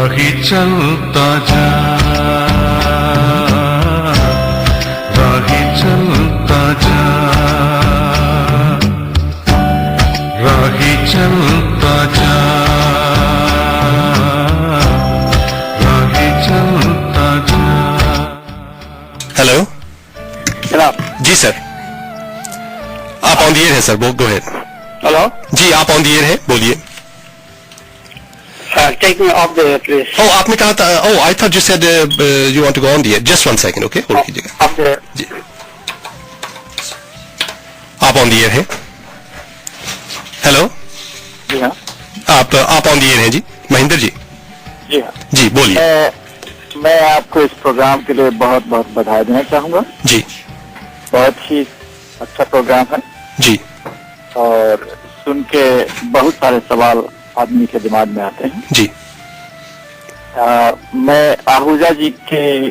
राही चलता जा, राही चलता जा, राही चलता जा, राही चलता जा। हेलो जनाब। जी सर, आप ऑन द एयर है सर, गो अहेड। हेलो। जी आप ऑन द एयर है, बोलिए। Take me off the air please. Oh आपने कहा था, oh I thought you said you want to go on the air. Just 1 second, okay, hold कीजिएगा। Off the air. जी आप ऑन द एयर है। हेलो। जी हाँ। आप ऑन द एयर हैं जी, महेंद्र जी। जी हाँ। जी बोलिए। मैं आपको इस प्रोग्राम के लिए बहुत बहुत बधाई देना चाहूंगा। जी बहुत ही अच्छा प्रोग्राम है जी और सुन के बहुत सारे सवाल आदमी के दिमाग में आते हैं। जी मैं आहूजा जी के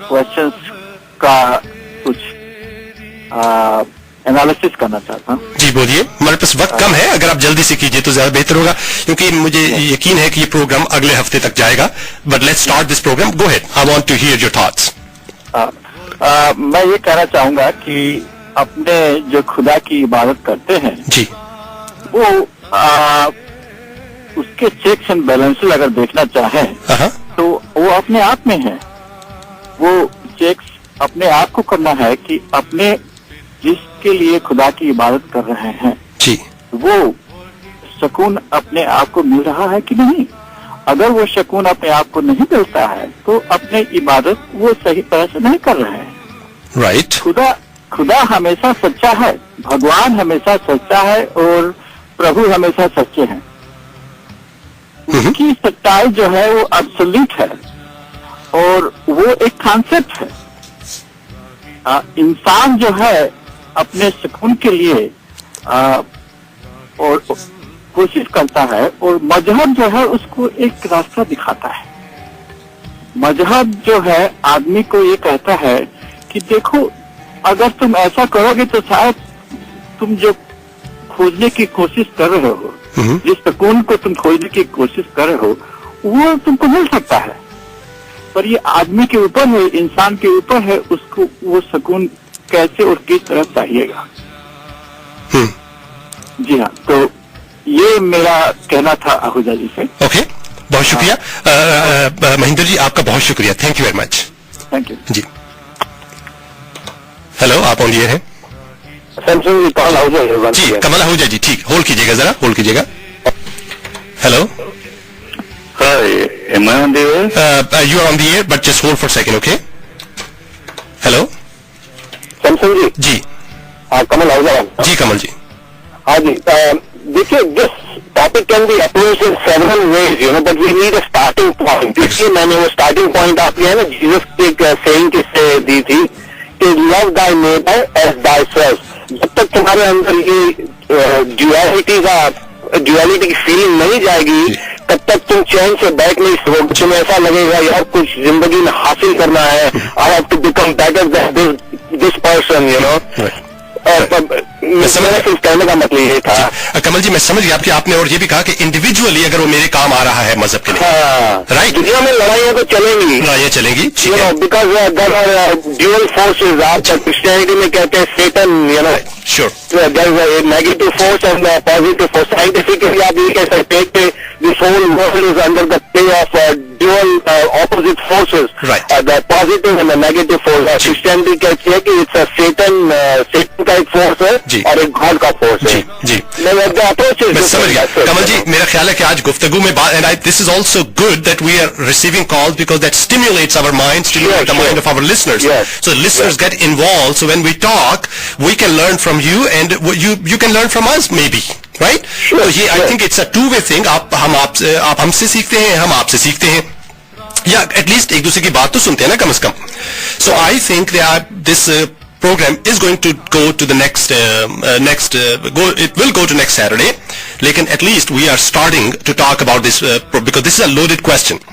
क्वेश्चंस का कुछ एनालिसिस करना चाहता हूँ। जी बोलिए, हमारे पास वक्त कम है, अगर आप जल्दी से कीजिए तो ज्यादा बेहतर होगा, क्योंकि मुझे यकीन है कि ये प्रोग्राम अगले हफ्ते तक जाएगा। But let's start this program, go ahead, I want to hear your thoughts. मैं ये कहना चाहूंगा कि अपने जो खुदा की इबादत करते हैं जी वो उसके चेक्स एंड बैलेंसेस अगर देखना चाहें तो वो अपने आप में है। वो चेक्स अपने आप को करना है कि अपने जिसके लिए खुदा की इबादत कर रहे हैं जी वो सुकून अपने आप को मिल रहा है कि नहीं। अगर वो सुकून अपने आप को नहीं मिलता है तो अपने इबादत वो सही तरह से नहीं कर रहे हैं। राइट। खुदा हमेशा सच्चा है, भगवान हमेशा सच्चा है और प्रभु हमेशा सच्चे हैं। उसकी सच्चाई जो है वो एब्सोल्यूट है और वो एक कॉन्सेप्ट है। इंसान जो है अपने सुकून के लिए और कोशिश करता है और मजहब जो है उसको एक रास्ता दिखाता है। मजहब जो है आदमी को ये कहता है कि देखो अगर तुम ऐसा करोगे तो शायद तुम जो खोजने की कोशिश कर रहे हो, जिस सुकून को तुम खोजने की कोशिश कर रहे हो वो तुमको मिल सकता है। पर ये आदमी के ऊपर है, इंसान के ऊपर है, उसको वो सुकून कैसे और किस तरह चाहिएगा। जी हाँ, तो ये मेरा कहना था आहूजा जी से। ओके, बहुत शुक्रिया महेंद्र जी, आपका बहुत शुक्रिया, thank you very much. Thank you जी। हेलो, आप ऑन द एयर है। सैमसंग कमल आहूजा जी, कमल आहूजा जी, ठीक, होल्ड कीजिएगा जरा, होल्ड कीजिएगा। Hello, am I on the air? You are on the air, but just hold for a second, okay? Hello? Samsung ji. जी कमल आहूजा। जी कमल जी। हाँ जी, देखिए this topic can be approach in several ways, you know, but we need a starting point. इसलिए मैंने वो starting point आपकी है ना, जीसस एक सेइंग किससे दी थी कि love thy neighbour as thyself. जब तक तुम्हारे अंदर ये ड्यूअलिटी की फीलिंग नहीं जाएगी तब तक तुम चैन से बैठ नहीं सकोगे। तुम्हें ऐसा लगेगा यार कुछ जिंदगी में हासिल करना है, I have to become better than this person, you know. मेरा सिर्फ कहने का मतलब ये था। कमल जी मैं समझ गया आपकी, आपने और ये भी कहा कि इंडिविजुअली अगर वो मेरे काम आ रहा है मजहब के लिए। राइट। दुनिया में लड़ाइयाँ तो चलेंगी, लड़ाइयाँ चलेंगी, बिकॉज ड्यूअल फोर्सेज। आप क्रिश्चियनिटी में कहते हैं Satan, you know. Sure. Negative force and positive force. Scientifically आप ये कह सकते हैं कि this whole world is under the play of dual opposite forces, the positive and the negative force. Christianity कहती है कि इट्स सेटन का एक फोर्स है और एक गॉड का फोर्स है। जी अप्रोच मैं समझ गया कमल जी। मेरा ख्याल है कि आज गुफ्तगू में and this is also good that we are receiving calls because that stimulates our mind, stimulate the mind of our listeners, so listeners get involve, so when we talk we can learn from you and you can learn from us maybe, right? तो ये I think it's a two-way thing. आप हमसे सीखते हैं, हम आपसे सीखते हैं, या एटलीस्ट एक दूसरे की बात तो सुनते हैं ना कम से कम। So I think that this program is going to go to the next it will go to next Saturday, लेकिन at least we are starting to talk about this because this is a loaded question.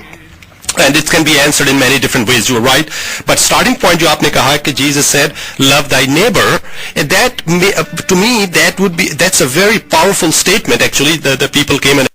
And it can be answered in many different ways. You are right, but starting point जो आपने कहा कि Jesus said, "Love thy neighbor," and that to me that's a very powerful statement. Actually, the people came and